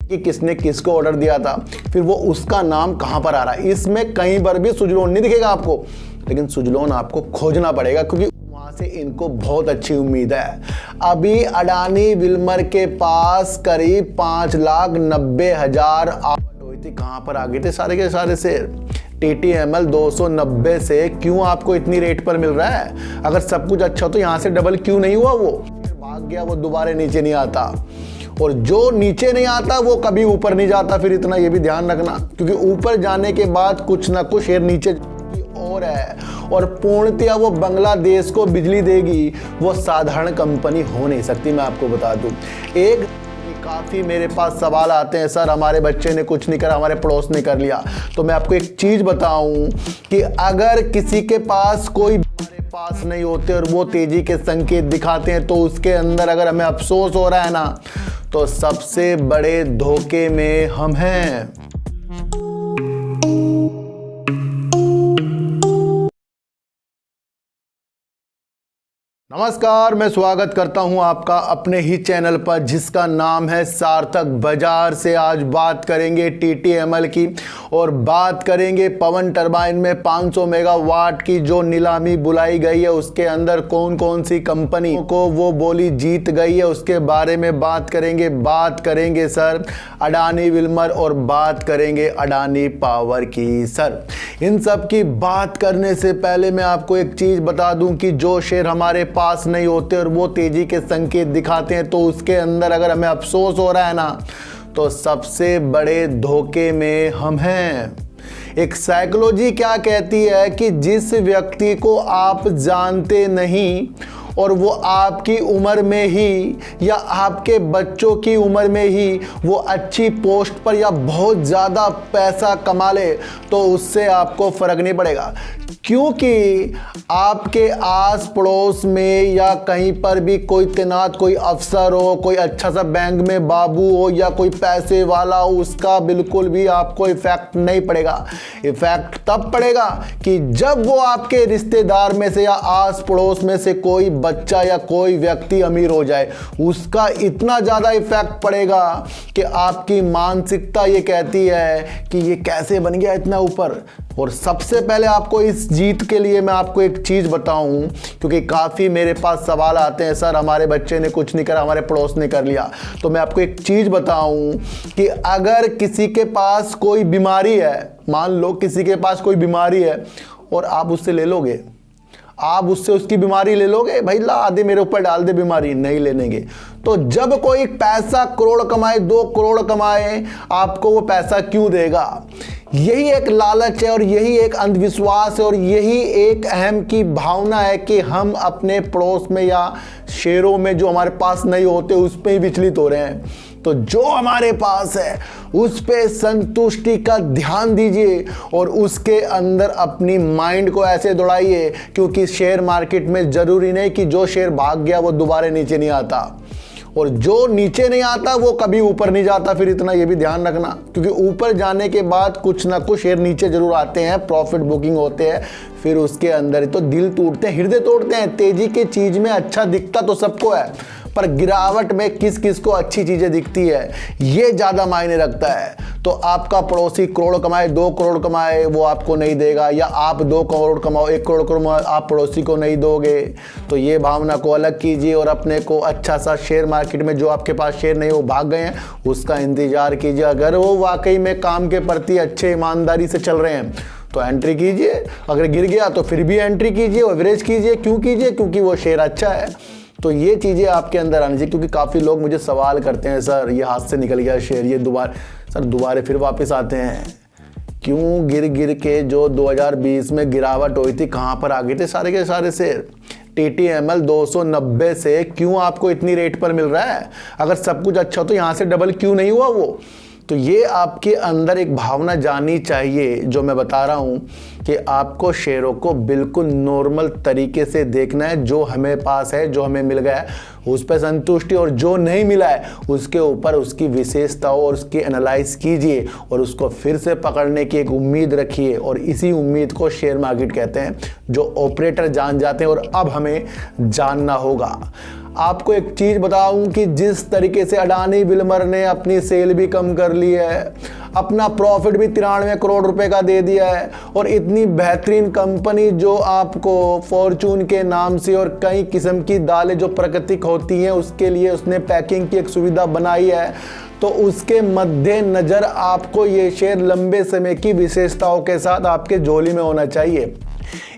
कि किसने किसको ऑर्डर दिया था, फिर वो उसका नाम कहां पर आ रहा है। इसमें कहीं पर भी सुजलोन नहीं दिखेगा आपको, लेकिन सुजलोन आपको खोजना पड़ेगा क्योंकि वहां से इनको बहुत अच्छी उम्मीद है। अभी अडानी विल्मर के पास करीब 5,90,000 आवक हुई थी। कहां पर आ गए थे सारे के सारे शेयर? TTML 290 से क्यों आपको इतनी रेट पर मिल रहा है? अगर सब कुछ अच्छा तो यहां से डबल क्यों नहीं हुआ? वो भाग गया, वो दोबारा नीचे नहीं आता, और जो नीचे नहीं आता वो कभी ऊपर नहीं जाता। फिर इतना ये भी ध्यान रखना, क्योंकि ऊपर जाने के बाद कुछ ना कुछ शेयर नीचे और है, और पूर्णतया वो बांग्लादेश को बिजली देगी, वो साधारण कंपनी हो नहीं सकती। मैं आपको बता दूं, एक काफ़ी मेरे पास सवाल आते हैं, सर हमारे बच्चे ने कुछ नहीं करा, हमारे पड़ोस ने कर लिया। तो मैं आपको एक चीज़ बताऊं कि अगर किसी के पास कोई हमारे पास नहीं होते और वो तेजी के संकेत दिखाते हैं, तो उसके अंदर अगर हमें अफसोस हो रहा है ना, तो सबसे बड़े धोखे में हम हैं। नमस्कार, मैं स्वागत करता हूं आपका अपने ही चैनल पर जिसका नाम है सार्थक बाजार से। आज बात करेंगे TTML की, और बात करेंगे पवन टरबाइन में 500 मेगावाट की जो नीलामी बुलाई गई है, उसके अंदर कौन कौन सी कंपनी को वो बोली जीत गई है, उसके बारे में बात करेंगे सर अडानी विल्मर, और बात करेंगे अडानी पावर की। सर इन सब की बात करने से पहले मैं आपको एक चीज़ बता दूं कि जो शेयर हमारे पास नहीं होते और वो तेजी के संकेत दिखाते हैं, तो उसके अंदर अगर हमें अफसोस हो रहा है ना, तो सबसे बड़े धोखे में हम हैं। एक साइकोलॉजी क्या कहती है कि जिस व्यक्ति को आप जानते नहीं और वो आपकी उम्र में ही या आपके बच्चों की उम्र में ही वो अच्छी पोस्ट पर या बहुत ज़्यादा पैसा कमा ले, तो उससे आपको फ़र्क नहीं पड़ेगा, क्योंकि आपके आस पड़ोस में या कहीं पर भी कोई तैनात कोई अफसर हो, कोई अच्छा सा बैंक में बाबू हो या कोई पैसे वाला हो, उसका बिल्कुल भी आपको इफेक्ट नहीं पड़ेगा। इफेक्ट तब पड़ेगा कि जब वो आपके रिश्तेदार में से या आस पड़ोस में से कोई बच्चा या कोई व्यक्ति अमीर हो जाए, उसका इतना ज़्यादा इफेक्ट पड़ेगा कि आपकी मानसिकता ये कहती है कि ये कैसे बन गया इतना ऊपर। और सबसे पहले आपको इस जीत के लिए मैं आपको एक चीज़ बताऊं, क्योंकि काफ़ी मेरे पास सवाल आते हैं, सर हमारे बच्चे ने कुछ नहीं करा, हमारे पड़ोस ने कर लिया। तो मैं आपको एक चीज़ बताऊं कि अगर किसी के पास कोई बीमारी है, मान लो किसी के पास कोई बीमारी है और आप उससे ले लोगे, आप उससे उसकी बीमारी ले लोगे, भाई ला दे मेरे ऊपर डाल दे बीमारी, नहीं लेनेगे। तो जब कोई पैसा करोड़ कमाए, 2 करोड़ कमाए, आपको वो पैसा क्यों देगा? यही एक लालच है और यही एक अंधविश्वास है और यही एक अहम की भावना है कि हम अपने पड़ोस में या शेयरों में जो हमारे पास नहीं होते उस पर ही विचलित हो रहे हैं। तो जो हमारे पास है उस पे संतुष्टि का ध्यान दीजिए और उसके अंदर अपनी माइंड को ऐसे दौड़ाइए, क्योंकि शेयर मार्केट में ज़रूरी नहीं कि जो शेयर भाग गया वो दोबारा नीचे नहीं आता, और जो नीचे नहीं आता वो कभी ऊपर नहीं जाता। फिर इतना ये भी ध्यान रखना, क्योंकि ऊपर जाने के बाद कुछ ना कुछ शेयर नीचे जरूर आते हैं, प्रॉफिट बुकिंग होते हैं, फिर उसके अंदर तो दिल टूटते हैं, हृदय तोड़ते हैं। तेजी की चीज़ में अच्छा दिखता तो सबको है, पर गिरावट में किस किस को अच्छी चीज़ें दिखती है ये ज़्यादा मायने रखता है। तो आपका पड़ोसी करोड़ कमाए, 2 करोड़ कमाए, वो आपको नहीं देगा, या आप 2 करोड़ कमाओ, 1 करोड़ कमाओ, आप पड़ोसी को नहीं दोगे। तो ये भावना को अलग कीजिए और अपने को अच्छा सा शेयर मार्केट में जो आपके पास शेयर नहीं वो भाग गए हैं उसका इंतजार कीजिए। अगर वो वाकई में काम के प्रति अच्छे ईमानदारी से चल रहे हैं तो एंट्री कीजिए, अगर गिर गया तो फिर भी एंट्री कीजिए, एवरेज कीजिए। क्यों कीजिए? क्योंकि वो शेयर अच्छा है। तो ये चीज़ें आपके अंदर आनी चाहिए, क्योंकि काफ़ी लोग मुझे सवाल करते हैं, सर ये हाथ से निकल गया शेयर, ये दोबारा फिर वापस आते हैं, क्यों गिर गिर के जो 2020 में गिरावट हुई थी कहाँ पर आ गए थे सारे के सारे शेयर? TTML 290 से क्यों आपको इतनी रेट पर मिल रहा है? अगर सब कुछ अच्छा तो यहाँ से डबल क्यों नहीं हुआ वो? तो ये आपके अंदर एक भावना जानी चाहिए, जो मैं बता रहा हूँ कि आपको शेयरों को बिल्कुल नॉर्मल तरीके से देखना है। जो हमें पास है, जो हमें मिल गया है उस पर संतुष्टि, और जो नहीं मिला है उसके ऊपर उसकी विशेषताओं और उसकी एनालाइज कीजिए और उसको फिर से पकड़ने की एक उम्मीद रखिए। और इसी उम्मीद को शेयर मार्केट कहते हैं, जो ऑपरेटर जान जाते हैं और अब हमें जानना होगा। आपको एक चीज बताऊं कि जिस तरीके से अडानी विल्मर ने अपनी सेल भी कम कर ली है, अपना प्रॉफिट भी 93 करोड़ रुपए का दे दिया है, और इतनी बेहतरीन कंपनी जो आपको फॉर्चून के नाम से और कई किस्म की दालें जो प्राकृतिक होती हैं उसके लिए उसने पैकिंग की एक सुविधा बनाई है, तो उसके मद्देनजर आपको ये शेयर लंबे समय की विशेषताओं के साथ आपके झोली में होना चाहिए।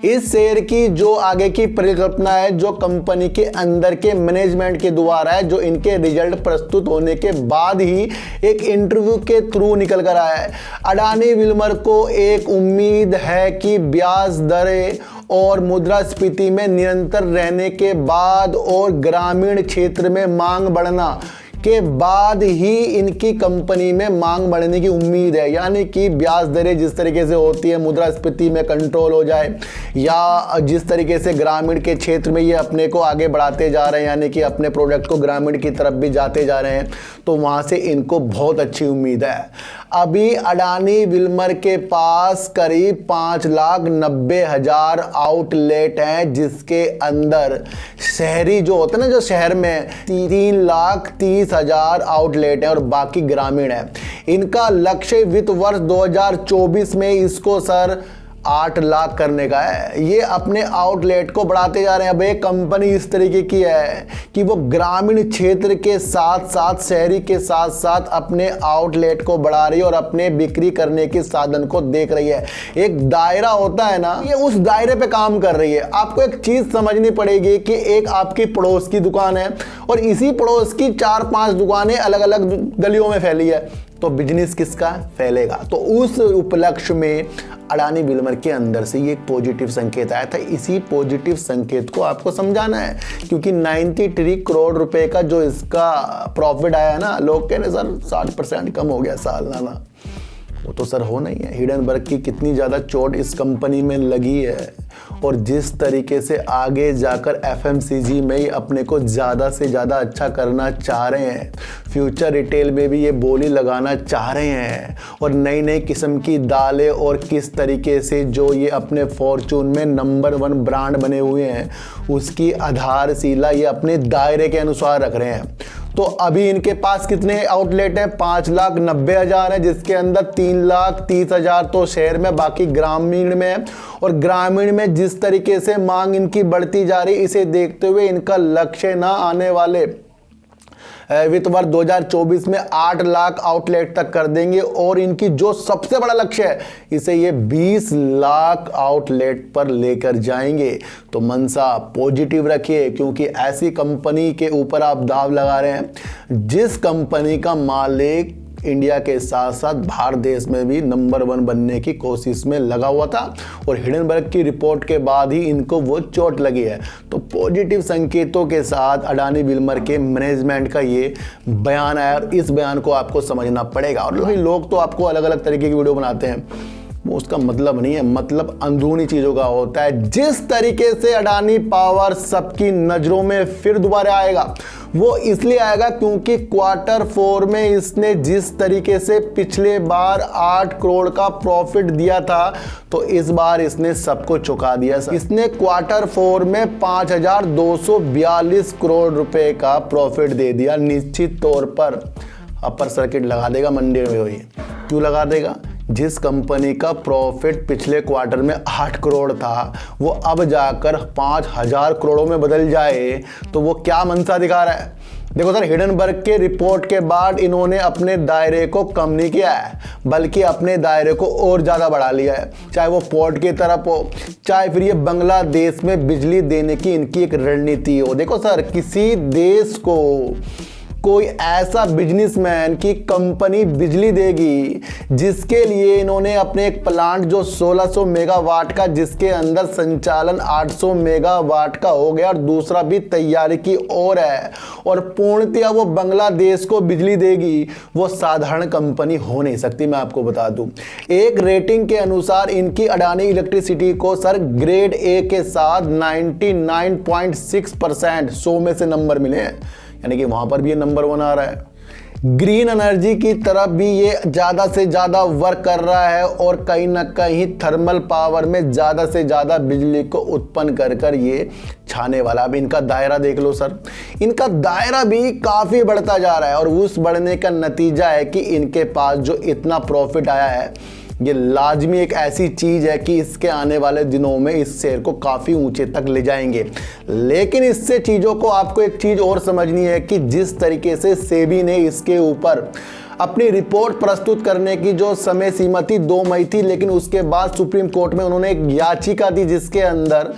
इस शेयर की जो आगे की परिकल्पना है, जो कंपनी के अंदर के मैनेजमेंट के द्वारा है, जो इनके रिजल्ट प्रस्तुत होने के बाद ही एक इंटरव्यू के थ्रू निकल कर आया है। अडानी विल्मर को एक उम्मीद है कि ब्याज दरें और मुद्रास्फीति में निरंतर रहने के बाद और ग्रामीण क्षेत्र में मांग बढ़ना के बाद ही इनकी कंपनी में मांग बढ़ने की उम्मीद है। यानी कि ब्याज दरें जिस तरीके से होती है, मुद्रास्फीति में कंट्रोल हो जाए, या जिस तरीके से ग्रामीण के क्षेत्र में ये अपने को आगे बढ़ाते जा रहे हैं, यानी कि अपने प्रोडक्ट को ग्रामीण की तरफ भी जाते जा रहे हैं, तो वहाँ से इनको बहुत अच्छी उम्मीद है। अभी अडानी विल्मर के पास करीब 5,90,000 आउटलेट हैं, जिसके अंदर शहरी जो होते हैं ना, जो शहर में 3,30,000 आउटलेट हैं और बाकी ग्रामीण है। इनका लक्ष्य वित्त वर्ष 2024 में इसको सर 8 लाख करने का है। ये अपने आउटलेट को बढ़ाते जा रहे हैं। अब एक कंपनी इस तरीके की है कि वो ग्रामीण क्षेत्र के साथ साथ शहरी के साथ साथ अपने आउटलेट को बढ़ा रही है और अपने बिक्री करने के साधन को देख रही है। एक दायरा होता है ना, ये उस दायरे पे काम कर रही है। आपको एक चीज समझनी पड़ेगी कि एक आपकी पड़ोस की दुकान है और इसी पड़ोस की 4-5 दुकानें अलग अलग गलियों में फैली है, तो बिजनेस किसका फैलेगा। तो उस उपलक्ष्य में अडानी विल्मर के अंदर से ये पॉजिटिव संकेत आया था। इसी पॉजिटिव संकेत को आपको समझाना है, क्योंकि 93 करोड़ रुपए का जो इसका प्रॉफिट आया है ना, लोग कह रहे सर 60% कम हो गया सालाना। वो तो सर हो नहीं है। हिडनबर्ग की कितनी ज़्यादा चोट इस कंपनी में लगी है, और जिस तरीके से आगे जाकर एफएमसीजी में ही अपने को ज़्यादा से ज़्यादा अच्छा करना चाह रहे हैं, फ्यूचर रिटेल में भी ये बोली लगाना चाह रहे हैं, और नई नई किस्म की दालें, और किस तरीके से जो ये अपने फॉर्चून में नंबर 1 ब्रांड बने हुए हैं उसकी आधारशिला ये अपने दायरे के अनुसार रख रहे हैं। तो अभी इनके पास कितने आउटलेट हैं? 5,90,000 है, जिसके अंदर 3,30,000 तो शहर में, बाकी ग्रामीण में है। और ग्रामीण में जिस तरीके से मांग इनकी बढ़ती जा रही, इसे देखते हुए इनका लक्ष्य ना आने वाले वित्त वर्ष 2024 में 8 लाख आउटलेट तक कर देंगे, और इनकी जो सबसे बड़ा लक्ष्य है, इसे ये 20 लाख आउटलेट पर लेकर जाएंगे। तो मनसा पॉजिटिव रखिए, क्योंकि ऐसी कंपनी के ऊपर आप दाव लगा रहे हैं जिस कंपनी का मालिक इंडिया के साथ साथ भारत देश में भी नंबर 1 बनने की कोशिश में लगा हुआ था, और हिडनबर्ग की रिपोर्ट के बाद ही इनको वो चोट लगी है। तो पॉजिटिव संकेतों के साथ अडानी विल्मर के मैनेजमेंट का ये बयान आया, और इस बयान को आपको समझना पड़ेगा। और लोग तो आपको अलग अलग तरीके की वीडियो बनाते हैं, वो उसका मतलब नहीं है, मतलब अंदरूनी चीज़ों का होता है। जिस तरीके से अडानी पावर सबकी नज़रों में फिर दोबारा आएगा, वो इसलिए आएगा क्योंकि Q4 में इसने जिस तरीके से पिछले बार 8 करोड़ का प्रॉफिट दिया था, तो इस बार इसने सबको चुका दिया। इसने Q4 में 5,242 करोड़ रुपए का प्रॉफिट दे दिया। निश्चित तौर पर अपर सर्किट लगा देगा मंडी में। वही क्यों लगा देगा? जिस कंपनी का प्रॉफिट पिछले क्वार्टर में 8 करोड़ था, वो अब जाकर 5,000 करोड़ों में बदल जाए, तो वो क्या मंशा दिखा रहा है। देखो सर, हिडनबर्ग के रिपोर्ट के बाद इन्होंने अपने दायरे को कम नहीं किया है, बल्कि अपने दायरे को और ज़्यादा बढ़ा लिया है। चाहे वो पोर्ट की तरफ हो, चाहे फिर ये बांग्लादेश में बिजली देने की इनकी एक रणनीति हो। देखो सर, किसी देश को कोई ऐसा बिजनेसमैन की कंपनी बिजली देगी जिसके लिए इन्होंने अपने एक प्लांट जो 1600 मेगावाट का, जिसके अंदर संचालन 800 मेगावाट का हो गया, और दूसरा भी तैयारी की ओर है, और पूर्णतया वो बांग्लादेश को बिजली देगी, वो साधारण कंपनी हो नहीं सकती। मैं आपको बता दूं, एक रेटिंग के अनुसार इनकी अडानी इलेक्ट्रिसिटी को सर ग्रेड ए के साथ 99.6% 100 में से नंबर मिले हैं, यानी कि वहां पर भी ये नंबर 1 आ रहा है। ग्रीन एनर्जी की तरफ भी ये ज़्यादा से ज़्यादा वर्क कर रहा है और कहीं ना कहीं थर्मल पावर में ज़्यादा से ज़्यादा बिजली को उत्पन्न कर कर ये छाने वाला। अब इनका दायरा देख लो सर, इनका दायरा भी काफ़ी बढ़ता जा रहा है और उस बढ़ने का नतीजा है कि इनके पास जो इतना प्रॉफिट आया है, ये लाजमी एक ऐसी चीज़ है कि इसके आने वाले दिनों में इस शेयर को काफ़ी ऊंचे तक ले जाएंगे। लेकिन इससे चीज़ों को आपको एक चीज़ और समझनी है कि जिस तरीके से सेबी ने इसके ऊपर अपनी रिपोर्ट प्रस्तुत करने की जो समय सीमा थी 2 मई थी, लेकिन उसके बाद सुप्रीम कोर्ट में उन्होंने एक याचिका दी जिसके अंदर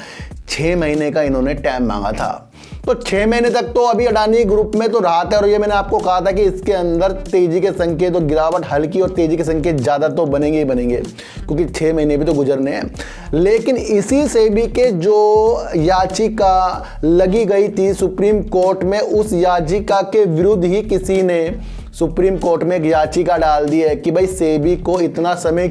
6 महीने का इन्होंने टाइम मांगा था। तो 6 महीने तक तो अभी अडानी ग्रुप में तो राहत है और ये मैंने आपको कहा था कि इसके अंदर तेजी के संकेत और गिरावट हल्की और तेजी के संकेत ज़्यादा तो बनेंगे ही बनेंगे, क्योंकि 6 महीने भी तो गुजरने हैं। लेकिन इसी सेबी के जो याचिका लगी गई थी सुप्रीम कोर्ट में, उस याचिका के विरुद्ध ही किसी ने सुप्रीम कोर्ट में एक याचिका डाल दी है कि भाई सेबी को इतना समय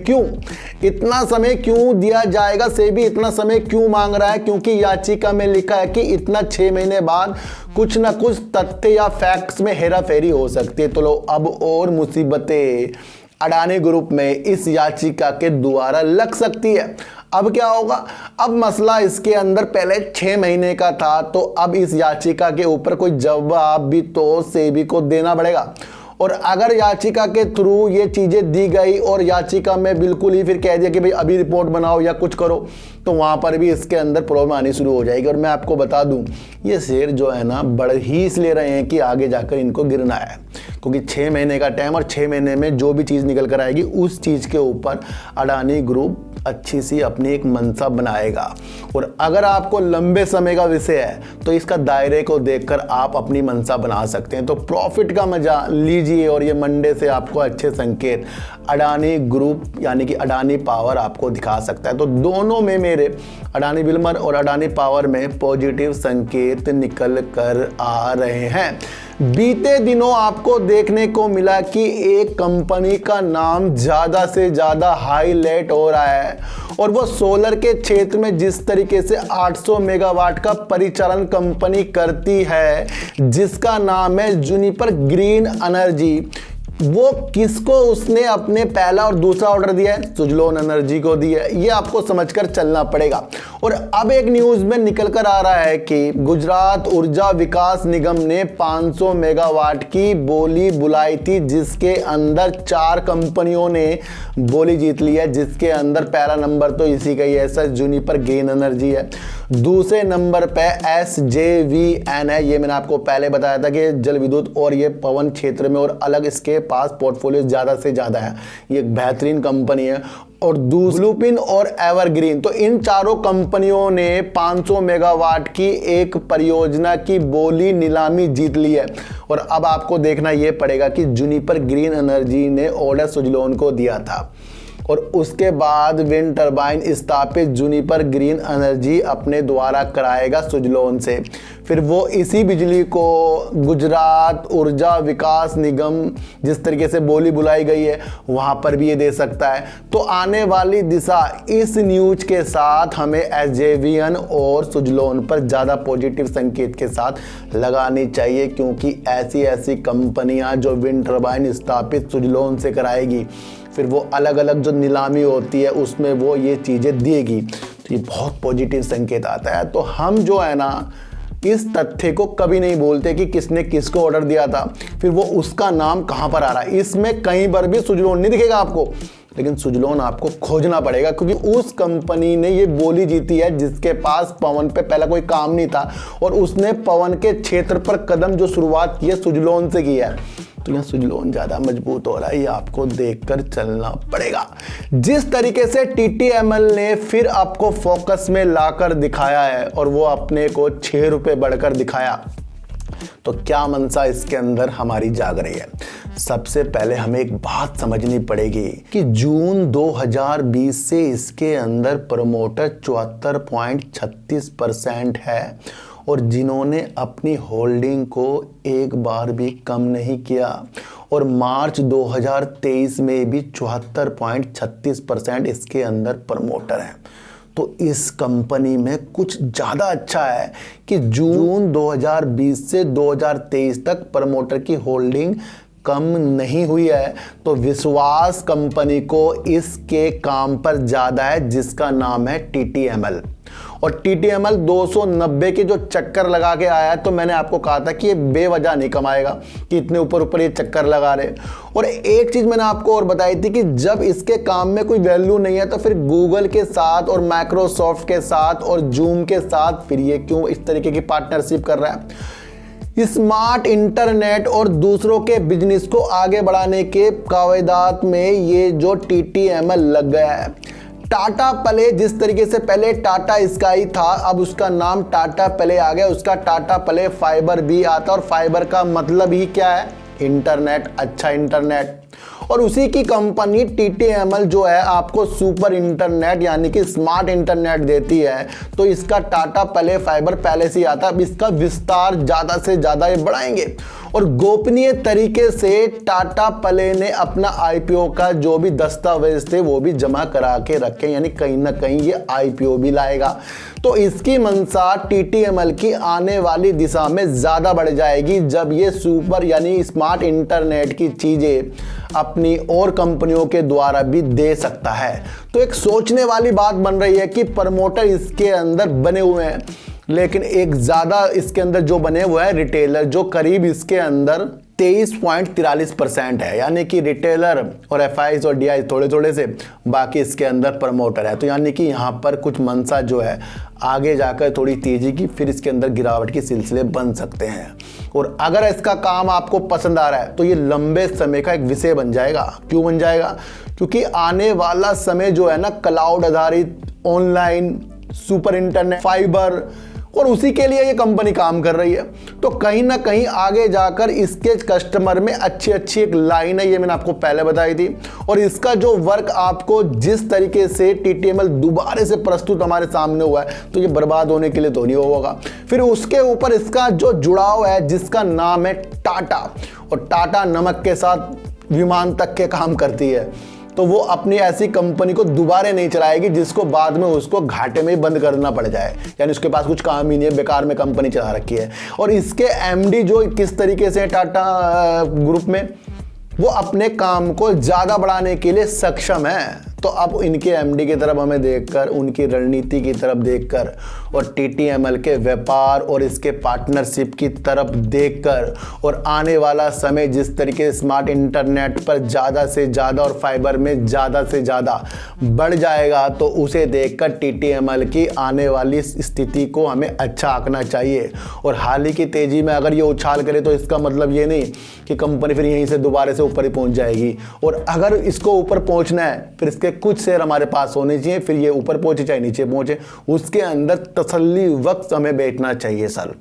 क्यों दिया जाएगा, सेबी इतना समय क्यों मांग रहा है, क्योंकि याचिका में लिखा है कि इतना 6 महीने बाद कुछ ना कुछ तथ्य या फैक्ट्स में हेराफेरी हो सकती है। तो लो अब और मुसीबतें अडानी ग्रुप में इस याचिका के द्वारा लग सकती है। अब क्या होगा, अब मसला इसके अंदर पहले 6 महीने का था, तो अब इस याचिका के ऊपर कोई जवाब भी तो सेबी को देना पड़ेगा। और अगर याचिका के थ्रू ये चीज़ें दी गई और याचिका में बिल्कुल ही फिर कह दिया कि भाई अभी रिपोर्ट बनाओ या कुछ करो, तो वहाँ पर भी इसके अंदर प्रॉब्लम आनी शुरू हो जाएगी। और मैं आपको बता दूँ, ये शेयर जो है ना बढ़ ही इसलिए रहे हैं कि आगे जाकर इनको गिरना है, क्योंकि 6 महीने का टाइम और 6 महीने में जो भी चीज़ निकल कर आएगी उस चीज़ के ऊपर अडानी ग्रुप अच्छी सी अपनी एक मंशा बनाएगा। और अगर आपको लंबे समय का विषय है तो इसका दायरे को देखकर आप अपनी मंशा बना सकते हैं। तो प्रॉफिट का मजा लीजिए और ये मंडे से आपको अच्छे संकेत अडानी ग्रुप यानी कि अडानी पावर आपको दिखा सकता है। तो दोनों में मेरे अडानी विल्मर और अडानी पावर में पॉजिटिव संकेत निकल कर आ रहे हैं। बीते दिनों आपको देखने को मिला कि एक कंपनी का नाम ज़्यादा से ज़्यादा हाईलाइट हो रहा है और वो सोलर के क्षेत्र में जिस तरीके से 800 मेगावाट का परिचालन कंपनी करती है जिसका नाम है जूनिपर ग्रीन एनर्जी। वो किसको उसने अपने पहला और दूसरा ऑर्डर दिया है, सुजलोन एनर्जी को दिया है। ये आपको समझकर चलना पड़ेगा। और अब एक न्यूज़ में निकल कर आ रहा है कि गुजरात ऊर्जा विकास निगम ने 500 मेगावाट की बोली बुलाई थी, जिसके अंदर 4 कंपनियों ने बोली जीत ली है, जिसके अंदर पहला नंबर तो इसी का ही है, जूनिपर ग्रीन एनर्जी है। दूसरे नंबर पे SJVN है। ये मैंने आपको पहले बताया था कि जल विद्युत और ये पवन क्षेत्र में और अलग इसके पास पोर्टफोलियो ज़्यादा से ज़्यादा है, ये एक बेहतरीन कंपनी है। और ब्लूपिन और एवरग्रीन, तो इन चारों कंपनियों ने 500 मेगावाट की एक परियोजना की बोली नीलामी जीत ली है। और अब आपको देखना यह पड़ेगा कि जूनिपर ग्रीन एनर्जी ने ऑर्डर सुजलोन को दिया था और उसके बाद विंड टरबाइन स्थापित जूनिपर ग्रीन एनर्जी अपने द्वारा कराएगा सुजलोन से। फिर वो इसी बिजली को गुजरात ऊर्जा विकास निगम जिस तरीके से बोली बुलाई गई है वहाँ पर भी ये दे सकता है। तो आने वाली दिशा इस न्यूज के साथ हमें SJVN और सुजलोन पर ज़्यादा पॉजिटिव संकेत के साथ लगानी चाहिए, क्योंकि ऐसी कंपनियाँ जो विंड टरबाइन स्थापित सुजलोन से कराएगी फिर वो अलग अलग जो नीलामी होती है उसमें वो ये चीज़ें देगी, तो ये बहुत पॉजिटिव संकेत आता है। तो हम जो है ना इस तथ्य को कभी नहीं बोलते कि किसने किसको ऑर्डर दिया था, फिर वो उसका नाम कहाँ पर आ रहा है। इसमें कहीं पर भी सुजलोन नहीं दिखेगा आपको, लेकिन सुजलोन आपको खोजना पड़ेगा, क्योंकि उस कंपनी ने ये बोली जीती है जिसके पास पवन पे पहला कोई काम नहीं था और उसने पवन के क्षेत्र पर कदम जो शुरुआत की है सुजलोन से की है। तो यहाँ सुजलोन ज़्यादा मजबूत हो रहा है, ये आपको देखकर चलना पड़ेगा। जिस तरीके से TTML ने फिर आपको फोकस में लाकर दिखाया है और वो अपने को 6 रुपये बढ़कर दिखाया, तो क्या मंशा इसके अंदर हमारी जाग रही है। सबसे पहले हमें एक बात समझनी पड़ेगी कि जून 2020 से इसके अंदर प्रमोटर 74.36% है और जिन्होंने अपनी होल्डिंग को एक बार भी कम नहीं किया। और मार्च 2023 में भी 74.36% इसके अंदर प्रमोटर हैं। तो इस कंपनी में कुछ ज़्यादा अच्छा है कि जून 2020 से 2023 तक प्रमोटर की होल्डिंग कम नहीं हुई है, तो विश्वास कंपनी को इसके काम पर ज़्यादा है, जिसका नाम है TTML। और TTML 290 के जो चक्कर लगा के आया है, तो मैंने आपको कहा था कि ये बेवजह नहीं कमाएगा, कि इतने ऊपर ऊपर ये चक्कर लगा रहे। और एक चीज़ मैंने आपको और बताई थी कि जब इसके काम में कोई वैल्यू नहीं है, तो फिर गूगल के साथ और माइक्रोसॉफ्ट के साथ और जूम के साथ फिर ये क्यों इस तरीके की पार्टनरशिप कर रहा है। स्मार्ट इंटरनेट और दूसरों के बिजनेस को आगे बढ़ाने के कायदात में ये जो TTML लग गया है। टाटा प्ले, जिस तरीके से पहले टाटा स्काई था, अब उसका नाम टाटा प्ले आ गया। उसका टाटा प्ले फाइबर भी आता, और फाइबर का मतलब ही क्या है? इंटरनेट, अच्छा इंटरनेट। और उसी की कंपनी TTML जो है आपको सुपर इंटरनेट यानी कि स्मार्ट इंटरनेट देती है। तो इसका टाटा प्ले फाइबर पहले से ही आता, अब इसका विस्तार ज़्यादा से ज़्यादा ये बढ़ाएंगे। और गोपनीय तरीके से टाटा प्ले ने अपना IPO का जो भी दस्तावेज थे वो भी जमा करा के रखे, यानी कहीं ना कहीं ये IPO भी लाएगा। तो इसकी मंशा TTML की आने वाली दिशा में ज़्यादा बढ़ जाएगी, जब ये सुपर यानी स्मार्ट इंटरनेट की चीज़ें अपनी और कंपनियों के द्वारा भी दे सकता है। तो एक सोचने वाली बात बन रही है कि प्रमोटर इसके अंदर बने हुए हैं, लेकिन एक ज़्यादा इसके अंदर जो बने हुए हैं रिटेलर, जो करीब इसके अंदर 23.43% है, यानी कि रिटेलर और FIs और DIs थोड़े थोड़े से, बाकी इसके अंदर प्रमोटर है। तो यानी कि यहाँ पर कुछ मंशा जो है आगे जाकर थोड़ी तेजी की, फिर इसके अंदर गिरावट के सिलसिले बन सकते हैं। और अगर इसका काम आपको पसंद आ रहा है तो ये लंबे समय का एक विषय बन जाएगा। क्यों बन जाएगा? क्योंकि आने वाला समय जो है ना, क्लाउड आधारित, ऑनलाइन, सुपर इंटरनेट, फाइबर, और उसी के लिए ये कंपनी काम कर रही है। तो कहीं ना कहीं आगे जाकर इसके कस्टमर में अच्छी अच्छी एक लाइन है, ये मैंने आपको पहले बताई थी। और इसका जो वर्क आपको जिस तरीके से TTML दोबारा से प्रस्तुत हमारे सामने हुआ है, तो ये बर्बाद होने के लिए तो नहीं होगा। फिर उसके ऊपर इसका जो जुड़ाव है, जिसका नाम है टाटा, और टाटा नमक के साथ विमान तक के काम करती है, तो वो अपनी ऐसी कंपनी को दोबारा नहीं चलाएगी जिसको बाद में उसको घाटे में बंद करना पड़ जाए, यानी उसके पास कुछ काम ही नहीं है, बेकार में कंपनी चला रखी है। और इसके MD जो किस तरीके से टाटा ग्रुप में, वो अपने काम को ज़्यादा बढ़ाने के लिए सक्षम है। तो अब इनके MD की तरफ हमें देखकर, उनकी रणनीति की तरफ देखकर, और TTML के व्यापार और इसके पार्टनरशिप की तरफ देखकर, और आने वाला समय जिस तरीके से स्मार्ट इंटरनेट पर ज़्यादा से ज़्यादा और फाइबर में ज़्यादा से ज़्यादा बढ़ जाएगा, तो उसे देखकर TTML की आने वाली स्थिति को हमें अच्छा आंकना चाहिए। और हाल ही की तेज़ी में अगर ये उछाल करे, तो इसका मतलब ये नहीं कि कंपनी फिर यहीं से दोबारा से ऊपर ही पहुँच जाएगी। और अगर इसको ऊपर पहुँचना है, फिर इसके कुछ शेयर हमारे पास होने चाहिए, फिर ये ऊपर पहुंचे चाहे नीचे पहुंचे, उसके अंदर तसल्ली वक्त हमें बैठना चाहिए सर।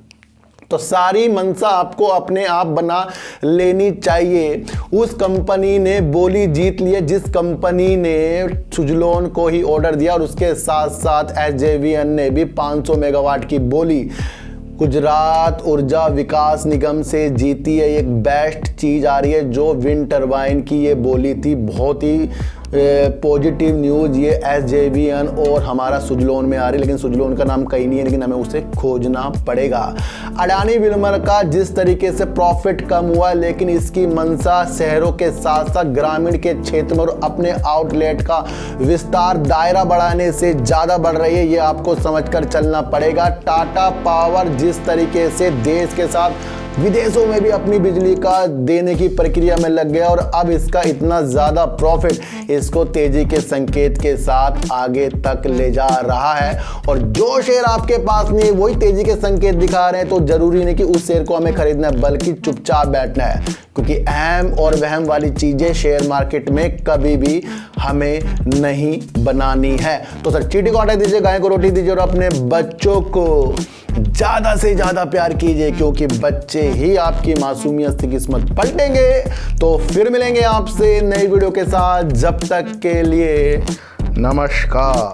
तो सारी मंशा आपको अपने आप बना लेनी चाहिए। उस कंपनी ने बोली जीत ली है जिस कंपनी ने सुजलोन को ही ऑर्डर दिया, और उसके साथ साथ SJVN ने भी 500 मेगावाट की बोली गुजरात ऊर्जा विकास निगम से जीती है। एक बेस्ट चीज़ आ रही है जो विंड टरबाइन की ये बोली थी, बहुत ही पॉजिटिव न्यूज़ ये SJVN और हमारा सुजलोन में आ रही है। लेकिन सुजलोन का नाम कहीं नहीं है, लेकिन हमें उसे खोजना पड़ेगा। अडानी विल्मर का जिस तरीके से प्रॉफिट कम हुआ, लेकिन इसकी मंशा शहरों के साथ साथ ग्रामीण के क्षेत्र में और अपने आउटलेट का विस्तार, दायरा बढ़ाने से ज़्यादा बढ़ रही है, ये आपको समझकर चलना पड़ेगा। टाटा पावर जिस तरीके से देश के साथ विदेशों में भी अपनी बिजली का देने की प्रक्रिया में लग गया, और अब इसका इतना ज़्यादा प्रॉफिट इसको तेजी के संकेत के साथ आगे तक ले जा रहा है। और जो शेयर आपके पास नहीं वही तेजी के संकेत दिखा रहे हैं, तो जरूरी नहीं कि उस शेयर को हमें खरीदना है, बल्कि चुपचाप बैठना है, क्योंकि अहम और वहम वाली चीज़ें शेयर मार्केट में कभी भी हमें नहीं बनानी है। तो सर चीटी को आटा दीजिए, गाय को रोटी दीजिए, और अपने बच्चों को ज़्यादा से ज़्यादा प्यार कीजिए, क्योंकि बच्चे ही आपकी मासूमियत की किस्मत पलटेंगे। तो फिर मिलेंगे आपसे नई वीडियो के साथ, जब तक के लिए नमस्कार।